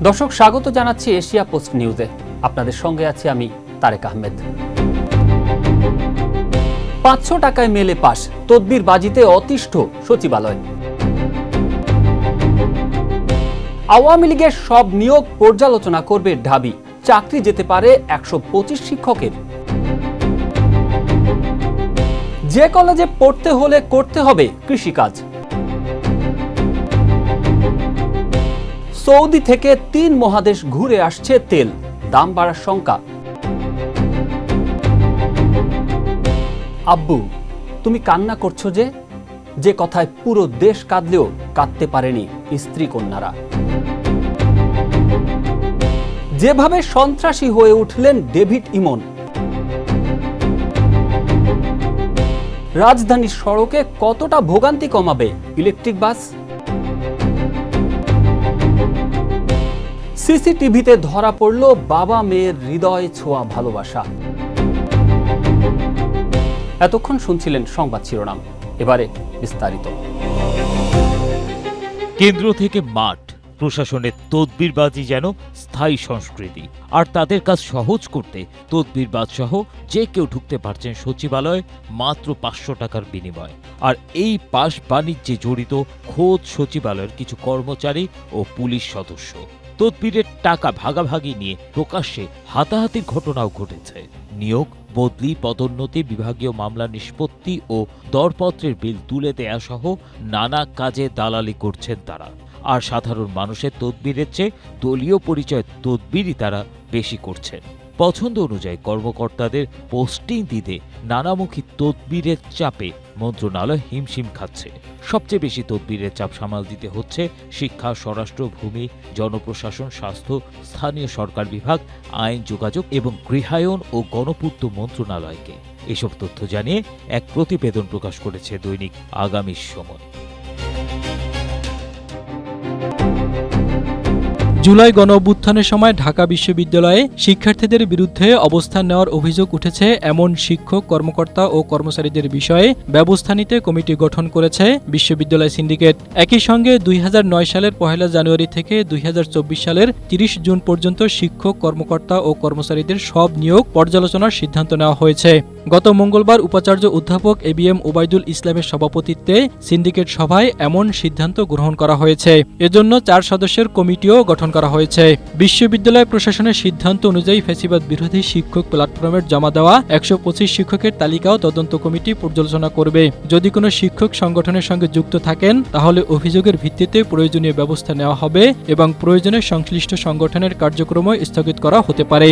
দর্শক, স্বাগত জানাচ্ছি এশিয়া পোস্ট নিউজে। আপনাদের সঙ্গে আছি আমি তারেক আহমেদ। 500 টাকায় মেলে পাস, তদবির বাজিতে অতিষ্ঠ সচিবালয়। আওয়ামী লীগের সব নিয়োগ পর্যালোচনা করবে ঢাবি, চাকরি যেতে পারে 125 শিক্ষকের। যে কলেজে পড়তে হলে করতে হবে কৃষিকাজ। সৌদি থেকে 3 মহাদেশ ঘুরে আসছে তেল, দাম বাড়ার শঙ্কা। আব্বু, তুমি কান্না করছো যে কথায় পুরো দেশ কাঁদলেও কাঁদতে পারেনি স্ত্রী কন্যারা। যেভাবে সন্ত্রাসী হয়ে উঠলেন ডেভিড ইমন। রাজধানীর সড়কে কতটা ভোগান্তি কমাবে ইলেকট্রিক বাস। সিসিটিভিতে ধরা পড়ল বাবা মেয়ের হৃদয় ছোঁয়া ভালোবাসা। এতক্ষণ শুনছিলেন সংবাদ শিরোনাম, এবারে বিস্তারিত। কেন্দ্র থেকে মাঠ, প্রশাসনের তদবিরবাজি যেন স্থায়ী সংস্কৃতি। আর তাদের কাজ সহজ করতে তদবিরবাজ সহ যে কেউ ঢুকতে পারছেন সচিবালয়ে মাত্র 500 টাকার বিনিময়ে। আর এই পাশ বাণিজ্যে জড়িত খোদ সচিবালয়ের কিছু কর্মচারী ও পুলিশ সদস্য। তদবিরের টাকা ভাগাভাগি নিয়ে প্রকাশ্যে হাতাহাতির ঘটনাও ঘটেছে। নিয়োগ, বদলি, পদোন্নতি, বিভাগীয় মামলা নিষ্পত্তি ও দরপত্রের বিল তুলে দেয়া সহ নানা কাজে দালালি করছেন তারা। আর সাধারণ মানুষের তদবিরের চেয়ে দলীয় পরিচয় তদবিরই তারা বেশি করছেন। পছন্দ অনুযায়ী কর্মকর্তাদের পোস্টিং দিতে নানামুখী তদবিরের চাপে মন্ত্রণালয় হিমশিম খাচ্ছে। সবচেয়ে বেশি তদবিরের চাপ সামাল দিতে হচ্ছে শিক্ষা, স্বরাষ্ট্র, ভূমি, জনপ্রশাসন, স্বাস্থ্য, স্থানীয় সরকার বিভাগ, আইন, যোগাযোগ এবং গৃহায়ন ও গণপূর্ত মন্ত্রণালয়কে। এসব তথ্য জানিয়ে এক প্রতিবেদন প্রকাশ করেছে দৈনিক আগামীর সময়। জুলাই গণঅভ্যুত্থানের সময় ঢাকা বিশ্ববিদ্যালয়ে শিক্ষার্থীদের বিরুদ্ধে অবস্থান নেওয়ার অভিযোগ উঠেছে এমন শিক্ষক, কর্মকর্তা ও কর্মচারীদের বিষয়ে ব্যবস্থা নিতে কমিটি গঠন করেছে বিশ্ববিদ্যালয় সিন্ডিকেট। একই সঙ্গে 2009 সালের 1 জানুয়ারি থেকে 2024 সালের 30 জুন পর্যন্ত শিক্ষক, কর্মকর্তা ও কর্মচারীদের সব নিয়োগ পর্যালোচনার সিদ্ধান্ত নেওয়া হয়েছে। গত মঙ্গলবার উপাচার্য অধ্যাপক ABM ওবায়দুল ইসলামের সভাপতিত্বে সিন্ডিকেট সভায় এমন সিদ্ধান্ত গ্রহণ করা হয়েছে। এজন্য 4 সদস্যের কমিটিও গঠন করা হয়েছে। বিশ্ববিদ্যালয় প্রশাসনের সিদ্ধান্ত অনুযায়ী ফ্যাসিবাদ বিরোধী শিক্ষক প্ল্যাটফর্মের জমা দেওয়া 125 শিক্ষকের তালিকাও তদন্ত কমিটি পর্যালোচনা করবে। যদি কোনো শিক্ষক সংগঠনের সঙ্গে যুক্ত থাকেন তাহলে অভিযোগের ভিত্তিতে প্রয়োজনীয় ব্যবস্থা নেওয়া হবে এবং প্রয়োজনে সংশ্লিষ্ট সংগঠনের কার্যক্রমও স্থগিত করা হতে পারে।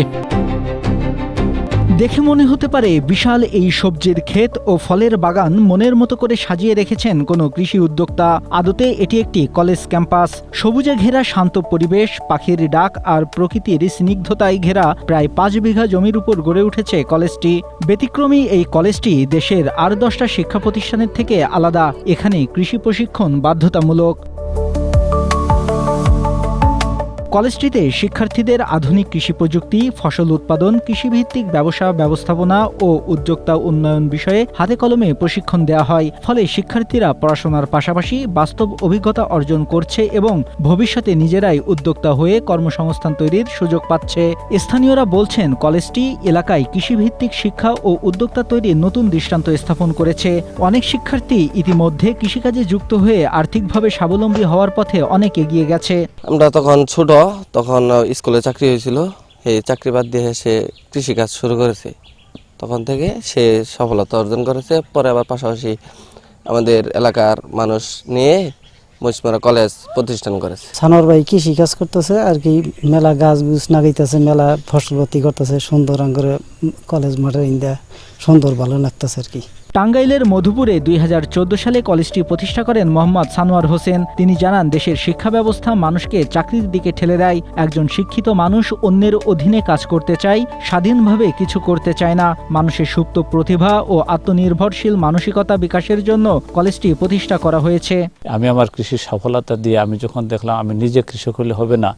দেখে মনে হতে পারে বিশাল এই সবজির ক্ষেত ও ফলের বাগান মনের মতো করে সাজিয়ে রেখেছেন কোনো কৃষি উদ্যোক্তা। আদতে এটি একটি কলেজ ক্যাম্পাস। সবুজে ঘেরা শান্ত পরিবেশ, পাখির ডাক আর প্রকৃতির স্নিগ্ধতায় ঘেরা প্রায় 5 বিঘা জমির উপর গড়ে উঠেছে কলেজটি। ব্যতিক্রমী এই কলেজটি দেশের আর 10টা শিক্ষা প্রতিষ্ঠানের থেকে আলাদা। এখানে কৃষি প্রশিক্ষণ বাধ্যতামূলক। কলেজটিতে শিক্ষার্থীদের আধুনিক কৃষি প্রযুক্তি, ফসল উৎপাদন, কৃষিভিত্তিক ব্যবসা ব্যবস্থাপনা ও উদ্যোক্তা উন্নয়ন বিষয়ে হাতে কলমে প্রশিক্ষণ দেওয়া হয়। ফলে শিক্ষার্থীরা পড়াশোনার পাশাপাশি বাস্তব অভিজ্ঞতা অর্জন করছে এবং ভবিষ্যতে নিজেরাই উদ্যোক্তা হয়ে কর্মসংস্থান তৈরির সুযোগ পাচ্ছে। স্থানীয়রা বলছেন, কলেজটি এলাকায় কৃষিভিত্তিক শিক্ষা ও উদ্যোক্তা তৈরির নতুন দৃষ্টান্ত স্থাপন করেছে। অনেক শিক্ষার্থী ইতিমধ্যে কৃষিকাজে যুক্ত হয়ে আর্থিকভাবে স্বাবলম্বী হওয়ার পথে অনেক এগিয়ে গেছে। আমরা তখন স্কুলে চাকরি হয়েছিল, এই চাকরি বাদ দিয়ে সে কৃষিকাজ শুরু করেছে। তখন থেকে সে সফলতা অর্জন করেছে। পরে আবার পাশাপাশি আমাদের এলাকার মানুষ নিয়ে মহিষমারা কলেজ প্রতিষ্ঠান করেছে। সানোয়ার ভাই কৃষি কাজ করতেছে আর কি, মেলা গাছ গুছ নাগাইতেছে, মেলা ফসলপাতি করতেছে, সুন্দর করে কলেজ মাঠে ইন্দা সুন্দর ভালো লাগতেছে আর কি। টাঙ্গাইলের মধুপুরে 2014 সালে কলেজটি প্রতিষ্ঠা করেন মোহাম্মদ সানোয়ার হোসেন। তিনি জানান, দেশের শিক্ষা ব্যবস্থা মানুষকে চাকরির দিকে ঠেলে দেয়। একজন শিক্ষিত মানুষ অন্যের অধীনে কাজ করতে চায়, স্বাধীনভাবে কিছু করতে চায় না। মানুষের সুপ্ত প্রতিভা ও আত্মনির্ভরশীল মানসিকতা বিকাশের জন্য কলেজটি প্রতিষ্ঠা করা হয়েছে। আমি আমার কৃষির সফলতা দিয়ে আমি যখন দেখলাম আমি নিজে কৃষক হলে হবে না,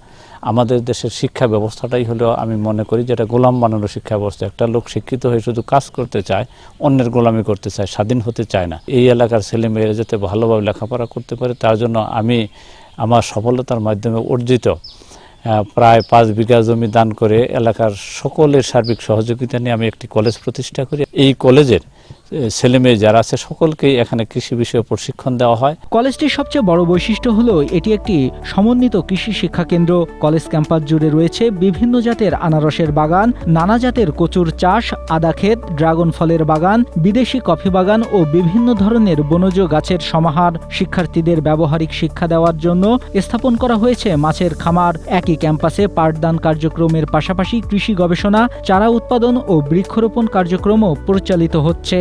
আমাদের দেশের শিক্ষা ব্যবস্থাটাই হলো, আমি মনে করি যেটা গোলাম বানানো শিক্ষা ব্যবস্থা। একটা লোক শিক্ষিত হয়ে শুধু কাজ করতে চায়, অন্যের গোলামি করতে চায়, স্বাধীন হতে চায় না। এই এলাকার ছেলেমেয়েরা যাতে ভালোভাবে লেখাপড়া করতে পারে, তার জন্য আমি আমার সফলতার মাধ্যমে অর্জিত প্রায় 5 বিঘা জমি দান করে এলাকার সকলের সার্বিক সহযোগিতা নিয়ে আমি একটি কলেজ প্রতিষ্ঠা করি। এই কলেজের ছেলেমেয়ে যারা আছে সকলকেই এখানে কৃষি বিষয়ে প্রশিক্ষণ দেওয়া হয়। কলেজটির সবচেয়ে বড় বৈশিষ্ট্য হলো এটি একটি সমন্বিত কৃষি শিক্ষা কেন্দ্র। কলেজ ক্যাম্পাস জুড়ে রয়েছে বিভিন্ন জাতের আনারসের বাগান, নানা জাতের কচুর চাষ, আদা ক্ষেত, ড্রাগন ফলের বাগান, বিদেশি কফি বাগান ও বিভিন্ন ধরনের বনজ গাছের সমাহার। শিক্ষার্থীদের ব্যবহারিক শিক্ষা দেওয়ার জন্য স্থাপন করা হয়েছে মাছের খামার। একই ক্যাম্পাসে পাঠদান কার্যক্রমের পাশাপাশি কৃষি গবেষণা, চারা উৎপাদন ও বৃক্ষরোপণ কার্যক্রমও পরিচালিত হচ্ছে।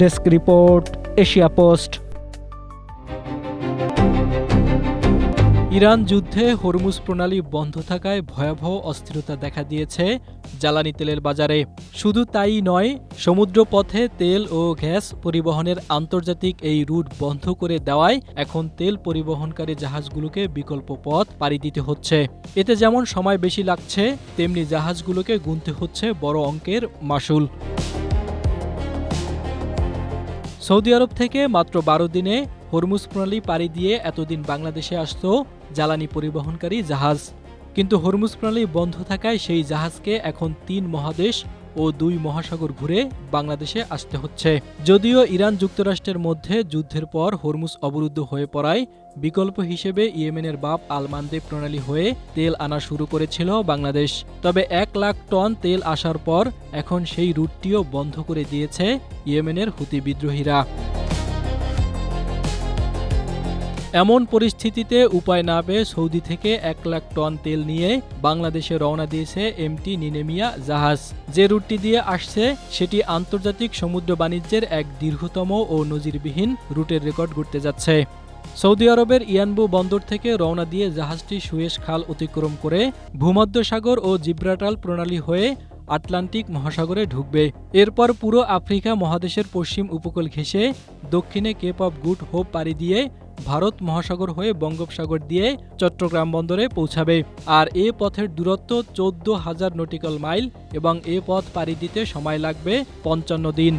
Desk report, Asia post. Iran যুদ্ধে হরমুজ প্রণালী বন্ধ থাকায় ভয়াবহ অস্থিরতা দেখা দিয়েছে জ্বালানি তেলের বাজারে। শুধু তাই নয়, সমুদ্রপথে তেল ও গ্যাস পরিবহনের আন্তর্জাতিক এই রুট বন্ধ করে দেওয়ায় এখন তেল পরিবহনকারী জাহাজগুলোকে বিকল্প পথ পাড়ি দিতে হচ্ছে। এতে যেমন সময় বেশি লাগছে, তেমনি জাহাজগুলোকে গুনতে হচ্ছে বড় অঙ্কের মাশুল। সৌদি আরব থেকে মাত্র 12 দিনে হরমুজ প্রণালী পাড়ি দিয়ে এতদিন বাংলাদেশে আসত জ্বালানি পরিবহনকারী জাহাজ। কিন্তু হরমুজ প্রণালী বন্ধ থাকায় সেই জাহাজকে এখন 3 মহাদেশ ও 2 মহাসাগর ঘুরে বাংলাদেশে আসতে হচ্ছে। যদিও ইরান যুক্তরাষ্ট্রের মধ্যে যুদ্ধের পর হরমুজ অবরুদ্ধ হয়ে পড়ায় বিকল্প হিসেবে ইয়েমেনের বাব আল মানদেব প্রণালী হয়ে তেল আনা শুরু করেছিল বাংলাদেশ। তবে 1 লাখ টন তেল আসার পর এখন সেই রুটটিও বন্ধ করে দিয়েছে ইয়েমেনের হুতি বিদ্রোহীরা। এমন পরিস্থিতিতে উপায় না পেয়ে সৌদি থেকে 1 লাখ টন তেল নিয়ে বাংলাদেশে রওনা দিয়েছে এমটি নিনেমিয়া জাহাজ। যে রুটটি দিয়ে আসছে সেটি আন্তর্জাতিক সমুদ্র বাণিজ্যের এক দীর্ঘতম ও নজিরবিহীন রুটের রেকর্ড গড়তে যাচ্ছে। সৌদি আরবের ইয়ানবু বন্দর থেকে রওনা দিয়ে জাহাজটি সুয়েজ খাল অতিক্রম করে ভূমধ্যসাগর ও জিব্রাল্টার প্রণালী হয়ে আটলান্টিক মহাসাগরে ঢুকবে। এরপর পুরো আফ্রিকা মহাদেশের পশ্চিম উপকূল ঘেঁষে দক্ষিণে কেপ অফ গুড হোপ পাড়ি দিয়ে ভারত মহাসাগর হয়ে বঙ্গোপসাগর দিয়ে চট্টগ্রাম বন্দরে পৌঁছাবে। আর এ পথের দূরত্ব 14,000 নটিক্যাল মাইল এবং এ পথ পাড়ি দিতে সময় লাগবে 55 দিন।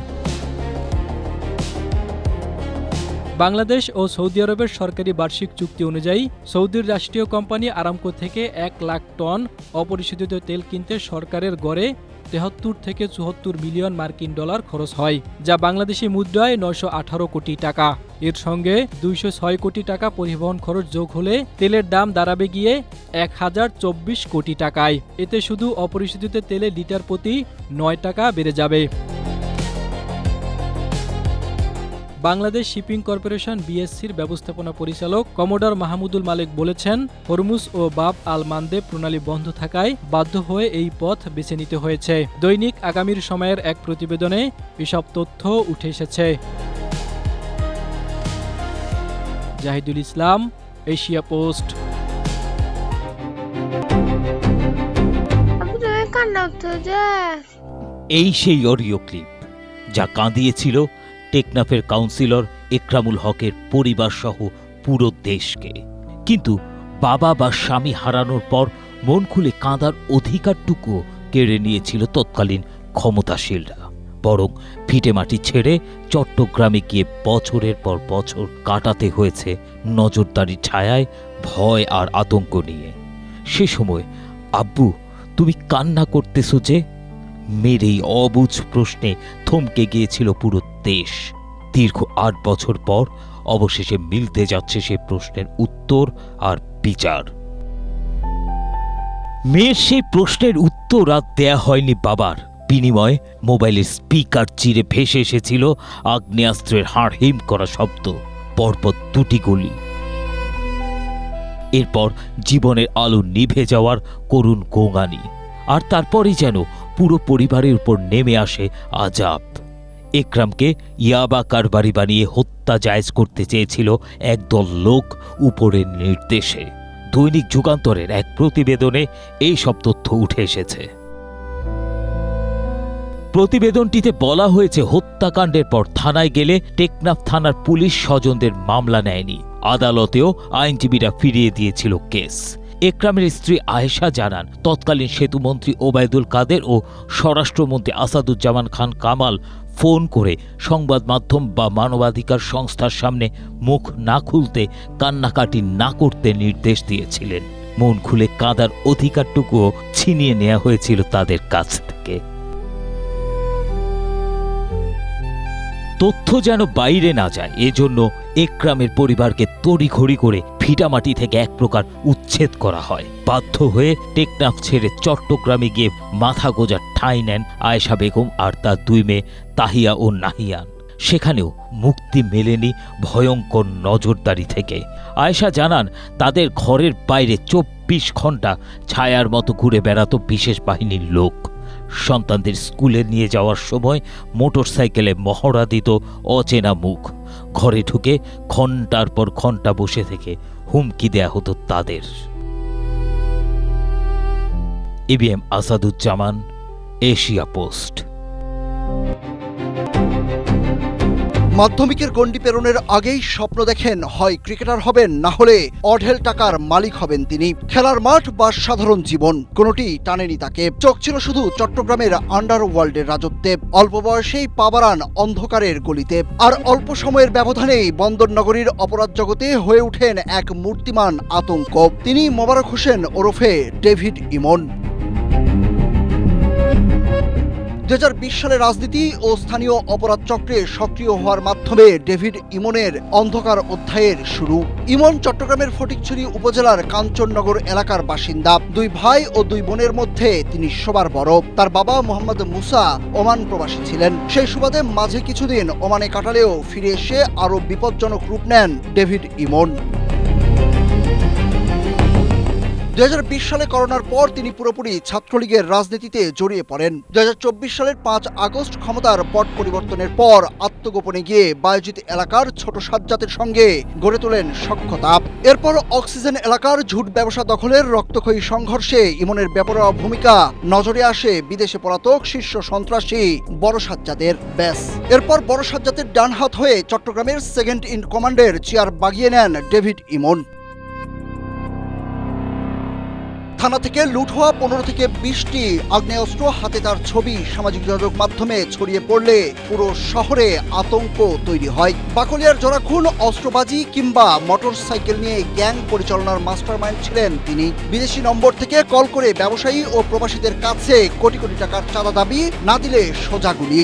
বাংলাদেশ ও সৌদি আরবের সরকারি বার্ষিক চুক্তি অনুযায়ী সৌদির রাষ্ট্রীয় কোম্পানি আরামকো থেকে 1 লাখ টন অপরিশোধিত তেল কিনতে সরকারের গড়ে 73 থেকে 74 মিলিয়ন মার্কিন ডলার খরচ হয়, যা বাংলাদেশি মুদ্রায় 918 কোটি টাকা। এর সঙ্গে 206 কোটি টাকা পরিবহন খরচ যোগ হলে তেলের দাম দাঁড়াবে গিয়ে 1024 কোটি টাকায়। এতে শুধু অপরিশোধিত তেলে লিটার প্রতি 9 টাকা বেড়ে যাবে। বাংলাদেশ শিপিং কর্পোরেশন বিএসসির ব্যবস্থাপনা পরিচালক কমোডর মাহমুদুল মালিক বলেছেন, হরমুজ ও বাব আল মানদেব প্রণালী বন্ধ থাকায় বাধ্য হয়ে এই পথ বেছে নিতে হয়েছে। দৈনিক আগামীর সময়ের এক প্রতিবেদনে এসব তথ্য উঠে এসেছে। জাহিদুল ইসলাম, এশিয়া পোস্ট। এই সেই অডিও ক্লিপ যা কাঁদিয়েছিল টেকনাফের কাউন্সিলর একরামুল হকের পরিবার সহ পুরো দেশকে। কিন্তু বাবা বা স্বামী হারানোর পর মন খুলে কাঁদার অধিকারটুকু কেড়ে নিয়েছিল তৎকালীন ক্ষমতাশীলরা। বরং ভিটেমাটি ছেড়ে চট্টগ্রামে গিয়ে বছরের পর বছর কাটাতে হয়েছে নজরদারি ছায়ায়, ভয় আর আতঙ্ক নিয়ে। সে সময় আব্বু তুমি কান্না করতেছো যে? মেয়ের এই অবুঝ প্রশ্নে থমকে গিয়েছিল পুরো দেশ। দীর্ঘ 8 বছর পর অবশেষে মিলতে যাচ্ছে সে প্রশ্নের উত্তর আর বিচার। মেয়ের সেই প্রশ্নের উত্তর আর দেয়া হয়নি বাবার। বিনিময়ে মোবাইলের স্পিকার চিরে ভেসে এসেছিল আগ্নেয়াস্ত্রের হাড় হিম করা শব্দ, পরপর 2টি গুলি। এরপর জীবনের আলো নিভে যাওয়ার করুণ গোঙানি। আর তারপরই যেন পুরো পরিবারের উপর নেমে আসে আযাব। একরামকে ইয়াবা কারবারি বানিয়ে হত্যা জায়েজ করতে চেয়েছিল একদল লোক উপরের নির্দেশে। দৈনিক যুগান্তরের এক প্রতিবেদনে এই সব তথ্য উঠে এসেছে। প্রতিবেদনটিতে বলা হয়েছে, হত্যাকাণ্ডের পর থানায় গেলে টেকনাফ থানার পুলিশ স্বজনদের মামলা নেয়নি। আদালতেও আইনজীবীরা ফিরিয়ে দিয়েছিল কেস। একরামের স্ত্রী আয়েশা জানান, তৎকালীন সেতুমন্ত্রী ওবায়দুল কাদের ও স্বরাষ্ট্রমন্ত্রী আসাদুজ্জামান খান কামাল ফোন করে সংবাদ মাধ্যম বা মানবাধিকার সংস্থার সামনে মুখ না খুলতে, কান্নাকাটি না করতে নির্দেশ দিয়েছিলেন। মন খুলে কাঁদার অধিকারটুকুও ছিনিয়ে নেওয়া হয়েছিল তাদের কাছ থেকে। তথ্য যেন বাইরে না যায়, এজন্য একরামের পরিবারকে তড়িঘড়ি করে ভিটামাটি থেকে এক প্রকার উচ্ছেদ করা হয়। বাধ্য হয়ে টেকনাফ ছেড়ে চট্টগ্রামে গিয়ে মাথা গোঁজার ঠাঁই নেন আয়েশা বেগম আর তার দুই মেয়ে তাহিয়া ও নাহিয়ান। সেখানেও মুক্তি মেলেনি ভয়ঙ্কর নজরদারি থেকে। আয়েশা জানান, তাদের ঘরের বাইরে 24 ঘন্টা ছায়ার মতো ঘুরে বেড়াতো বিশেষ বাহিনীর লোক। সন্তানদের স্কুলে নিয়ে যাওয়ার সময় মোটরসাইকেলে মহড়া দিত অচেনা মুখ। ঘরে ঢুকে ঘন্টার পর ঘন্টা বসে থেকে হুমকি দেয়া হতো তাদের। ABM Asaduzzaman, Asia post. মাধ্যমিকের গণ্ডি পেরোনের আগেই স্বপ্ন দেখেন হয় ক্রিকেটার হবেন, না হলে অঢেল টাকার মালিক হবেন তিনি। খেলার মাঠ বা সাধারণ জীবন কোনোটি টানেনি তাকে। চোখ ছিল শুধু চট্টগ্রামের আন্ডারওয়ার্ল্ডের রাজত্বে। অল্প বয়সেই পা বাড়ান অন্ধকারের গলিতে, আর অল্প সময়ের ব্যবধানেই বন্দরনগরীর অপরাধ জগতে হয়ে ওঠেন এক মূর্তিমান আতঙ্ক। তিনি মোবারক হোসেন ওরফে ডেভিড ইমন। 2020 সালে রাজনীতি ও স্থানীয় অপরাধ চক্রে সক্রিয় হওয়ার মাধ্যমে ডেভিড ইমনের অন্ধকার অধ্যায়ের শুরু। ইমন চট্টগ্রামের ফটিকছড়ি উপজেলার কাঞ্চননগর এলাকার বাসিন্দা। দুই ভাই ও দুই বোনের মধ্যে তিনি সবার বড়। তার বাবা মোহাম্মদ মুসা ওমান প্রবাসী ছিলেন। সেই সুবাদে মাঝে কিছুদিন ওমানে কাটালেও ফিরে এসে আরও বিপজ্জনক রূপ নেন ডেভিড ইমন। 2020 সালে করোনার পর তিনি পুরোপুরি ছাত্রলীগের রাজনীতিতে জড়িয়ে পড়েন। 2024 সালের 5 আগস্ট ক্ষমতার পট পরিবর্তনের পর আত্মগোপনে গিয়ে বায়োজিৎ এলাকার ছোট সাজ্জাতের সঙ্গে গড়ে তোলেন সখ্যতা। এরপর অক্সিজেন এলাকার ঝুট ব্যবসা দখলের রক্তক্ষয়ী সংঘর্ষে ইমনের বেপরোয়া ভূমিকা নজরে আসে বিদেশে পলাতক শীর্ষ সন্ত্রাসী বড় সাজ্জাদের। ব্যাস, এরপর বড় সাজ্জাদের ডান হাত হয়ে চট্টগ্রামের সেকেন্ড ইন কমান্ডের চেয়ার বাগিয়ে নেন ডেভিড ইমন। থানা থেকে লুট হওয়া 15 থেকে 20টি আগ্নেয়াস্ত্র, হাতে তার ছবি সামাজিক যোগাযোগ মাধ্যমে ছড়িয়ে পড়লে পুরো শহরে আতঙ্ক তৈরি হয়। বাকলিয়ার জোড়াখুন, অস্ত্রবাজি কিংবা মোটরসাইকেল নিয়ে গ্যাং পরিচালনার মাস্টারমাইন্ড ছিলেন তিনি। বিদেশি নম্বর থেকে কল করে ব্যবসায়ী ও প্রবাসীদের কাছে কোটি কোটি টাকার চাঁদা দাবি, না দিলে সোজা গুলি।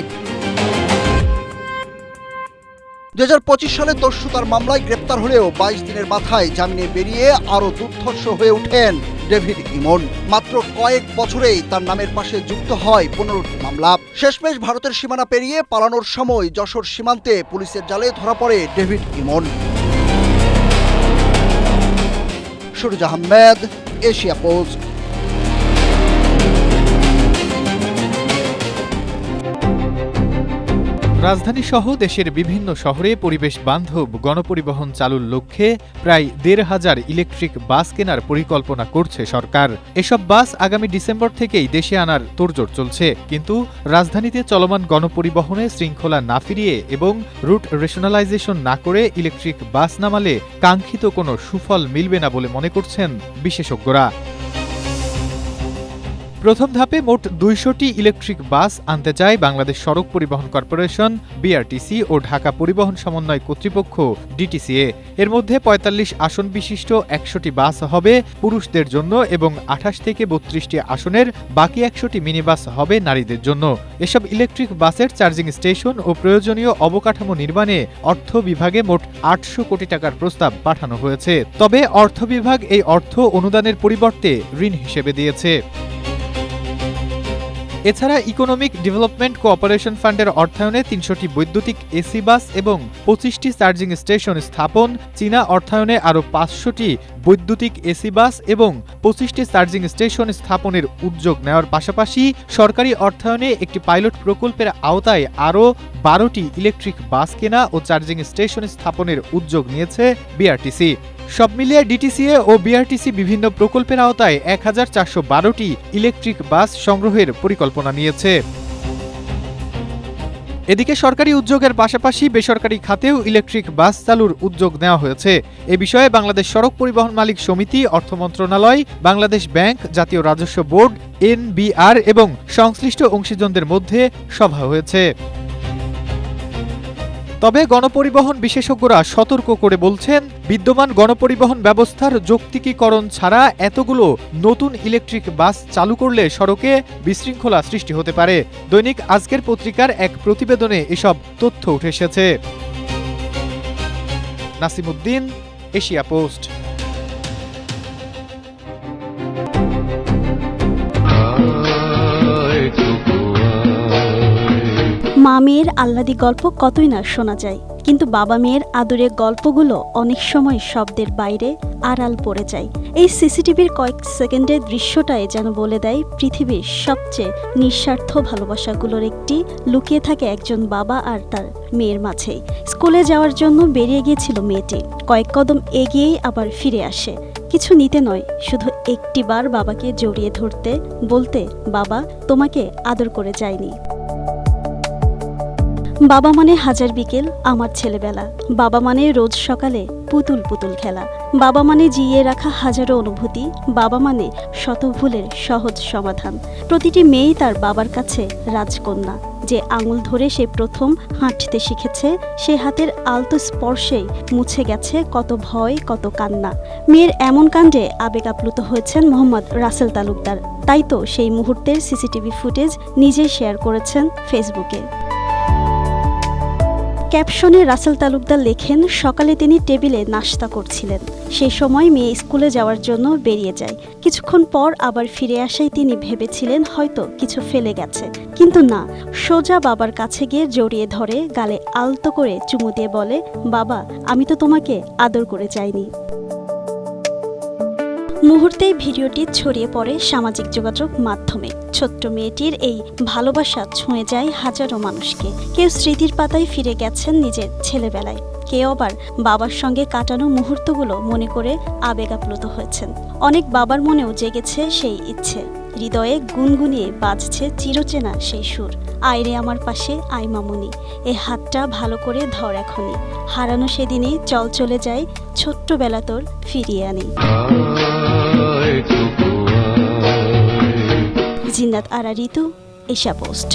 2025 সালে দস্যুতার মামলায় গ্রেপ্তার হলেও 22 দিনের মাথায় জামিনে বেরিয়ে আরও দুর্ধর্ষ হয়ে ওঠেন ডেভিড ইমন। মাত্র কয়েক বছরেই তার নামের পাশে যুক্ত হয় 15টি মামলা। শেষমেশ ভারতের সীমানা পেরিয়ে পালানোর সময় যশোর সীমান্তে পুলিশের জালে ধরা পড়ে David Emon. Suraj Ahmed, Asia Post. রাজধানী সহ দেশের বিভিন্ন শহরে পরিবেশ বান্ধব গণপরিবহন চালুর লক্ষ্যে প্রায় 1,500 ইলেকট্রিক বাস কেনার পরিকল্পনা করছে সরকার। এসব বাস আগামী ডিসেম্বর থেকেই দেশে আনার তোড়জোড় চলছে। কিন্তু রাজধানীতে চলমান গণপরিবহনে শৃঙ্খলা না ফিরিয়ে এবং রুট রেশনালাইজেশন না করে ইলেকট্রিক বাস নামালে কাঙ্ক্ষিত কোনো সুফল মিলবে না বলে মনে করছেন বিশেষজ্ঞরা। প্রথম ধাপে মোট 200টি ইলেকট্রিক বাস আনতে চায় বাংলাদেশ সড়ক পরিবহন কর্পোরেশন, বিআরটিসি ও ঢাকা পরিবহন সমন্বয় কর্তৃপক্ষ ডিটিসিএ। এর মধ্যে 45 আসন বিশিষ্ট 100টি বাস হবে পুরুষদের জন্য এবং 28 থেকে 32টি আসনের বাকি 100টি মিনি বাস হবে নারীদের জন্য। এসব ইলেকট্রিক বাসের চার্জিং স্টেশন ও প্রয়োজনীয় অবকাঠামো নির্মাণে অর্থ বিভাগে মোট 800 কোটি টাকার প্রস্তাব পাঠানো হয়েছে। তবে অর্থ বিভাগ এই অর্থ অনুদানের পরিবর্তে ঋণ হিসেবে দিয়েছে। এছাড়া ইকোনমিক ডেভেলপমেন্ট কোঅপারেশন ফান্ডের অর্থায়নে 300টি বৈদ্যুতিক এসি বাস এবং 25টি চার্জিং স্টেশন স্থাপন, চীনা অর্থায়নে আরও 500টি বৈদ্যুতিক এসি বাস এবং 25টি চার্জিং স্টেশন স্থাপনের উদ্যোগ নেওয়ার পাশাপাশি সরকারি অর্থায়নে একটি পাইলট প্রকল্পের আওতায় আরও 12টি ইলেকট্রিক বাস কেনা ও চার্জিং স্টেশন স্থাপনের উদ্যোগ নিয়েছে বিআরটিসি। সব মিলিয়ে ডিটিসিএ ও বিআরটিসি বিভিন্ন প্রকল্পের আওতায় 1412টি ইলেকট্রিক বাস সংগ্রহের পরিকল্পনা নিয়েছে। এদিকে সরকারি উদ্যোগের পাশাপাশি বেসরকারি খাতেও ইলেকট্রিক বাস চালুর উদ্যোগ নেওয়া হয়েছে। এ বিষয়ে বাংলাদেশ সড়ক পরিবহন মালিক সমিতি, অর্থ মন্ত্রণালয়, বাংলাদেশ ব্যাংক, জাতীয় রাজস্ব বোর্ড, এনবিআর এবং সংশ্লিষ্ট অংশীজনদের মধ্যে সভা হয়েছে। তবে গণপরিবহন বিশেষজ্ঞরা সতর্ক করে বলছেন, বিদ্যমান গণপরিবহন ব্যবস্থার যৌক্তিকীকরণ ছাড়া এতগুলো নতুন ইলেকট্রিক বাস চালু করলে সড়কে বিশৃঙ্খলা সৃষ্টি হতে পারে। দৈনিক আজকের পত্রিকার এক প্রতিবেদনে এসব তথ্য উঠে এসেছে। Nasimuddin, Asia post. মা মেয়ের আহ্লাদি গল্প কতই না শোনা যায়, কিন্তু বাবা মেয়ের আদরের গল্পগুলো অনেক সময় শব্দের বাইরে আড়াল পড়ে যায়। এই সিসিটিভির কয়েক সেকেন্ডের দৃশ্যটাই যেন বলে দেয় পৃথিবীর সবচেয়ে নিঃস্বার্থ ভালোবাসাগুলোর একটি লুকিয়ে থাকে একজন বাবা আর তার মেয়ের মাঝেই। স্কুলে যাওয়ার জন্য বেরিয়ে গিয়েছিল মেয়েটি, কয়েক কদম এগিয়েই আবার ফিরে আসে। কিছু নিতে নয়, শুধু একটিবার বাবাকে জড়িয়ে ধরতে, বলতে, বাবা তোমাকে আদর করে যায়নি। বাবা মানে হাজার বিকেল আমার ছেলেবেলা, বাবা মানে রোজ সকালে পুতুল পুতুল খেলা, বাবা মানে জিইয়ে রাখা হাজারো অনুভূতি, বাবা মানে শত ভুলের সহজ সমাধান। প্রতিটি মেয়েই তার বাবার কাছে রাজকন্যা। যে আঙুল ধরে সে প্রথম হাঁটতে শিখেছে, সে হাতের আলতো স্পর্শেই মুছে গেছে কত ভয়, কত কান্না। মেয়ের এমন কাণ্ডে আবেগ আপ্লুত হয়েছেন মোহাম্মদ রাসেল তালুকদার। তাই তো সেই মুহূর্তের সিসিটিভি ফুটেজ নিজে শেয়ার করেছেন ফেসবুকে। ক্যাপশনে রাসেল তালুকদার লেখেন, সকালে তিনি টেবিলে নাশতা করছিলেন। সেই সময় মেয়ে স্কুলে যাওয়ার জন্য বেরিয়ে যায়। কিছুক্ষণ পর আবার ফিরে আসায় তিনি ভেবেছিলেন হয়তো কিছু ফেলে গেছে, কিন্তু না, সোজা বাবার কাছে গিয়ে জড়িয়ে ধরে গালে আলতো করে চুমু দিয়ে বলে, বাবা আমি তো তোমাকে আদর করে যাইনি। মুহূর্তেই ভিডিওটি ছড়িয়ে পড়ে সামাজিক যোগাযোগ মাধ্যমে। ছোট্ট মেয়েটির এই ভালোবাসা ছুঁয়ে যায় হাজারো মানুষকে। কেউ স্মৃতির পাতায় ফিরে গেছেন নিজের ছেলেবেলায়, কেউ আবার বাবার সঙ্গে কাটানো মুহূর্তগুলো মনে করে আবেগ আপ্লুত হয়েছেন। অনেক বাবার মনেও জেগেছে সেই ইচ্ছে, হৃদয়ে গুনগুনিয়ে বাজছে চিরচেনা সেই সুর, আয়রে আমার পাশে আই মামুনি, এ হাতটা ভালো করে ধর এখনই, হারানো সেদিনে চল চলে যায়, ছোট্টবেলা তোর ফিরিয়ে আনি। জিন্নাত আরা ঋতু, এশিয়া পোস্ট।